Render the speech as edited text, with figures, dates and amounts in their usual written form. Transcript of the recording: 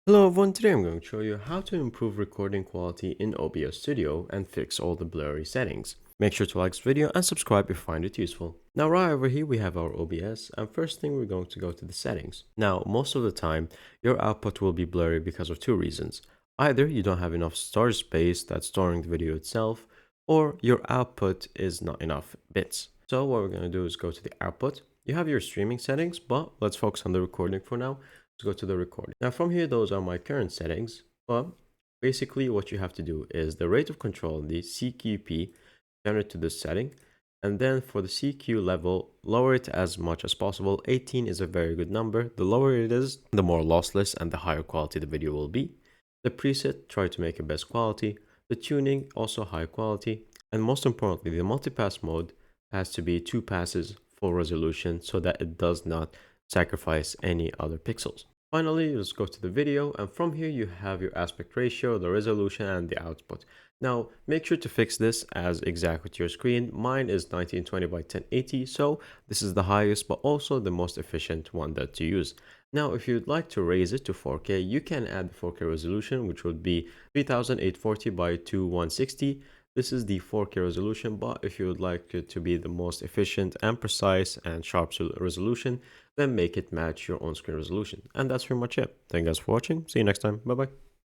Hello everyone, today I'm going to show you how to improve recording quality in OBS Studio and fix all the blurry settings. Make sure to like this video and subscribe if you find it useful. Now right over here we have our OBS, and first thing we're going to go to the settings. Now most of the time your output will be blurry because of two reasons. Either you don't have enough storage space that's storing the video itself, or your output is not enough bits. So what we're going to do is go to the output. You have your streaming settings, but let's focus on the recording for now. Let's go to the recording. Now from here, those are my current settings, but basically what you have to do is the rate of control, the CQP, turn it to this setting. And then for the CQ level, lower it as much as possible. 18 is a very good number. The lower it is, the more lossless and the higher quality the video will be. The preset, try to make it best quality. The tuning, also high quality. And most importantly, the multipass mode has to be 2 passes full resolution so that it does not sacrifice any other pixels. Finally, let's go to the video, and from here you have your aspect ratio, the resolution, and the output. Now make sure to fix this as exact with your screen. Mine is 1920 by 1080, so this is the highest but also the most efficient one that to use. Now if you'd like to raise it to 4K, you can add the 4K resolution, which would be 3840 by 2160. This is the 4K resolution, but if you would like it to be the most efficient and precise and sharp resolution, then make it match your on-screen resolution. And that's pretty much it. Thank you guys for watching. See you next time. Bye bye.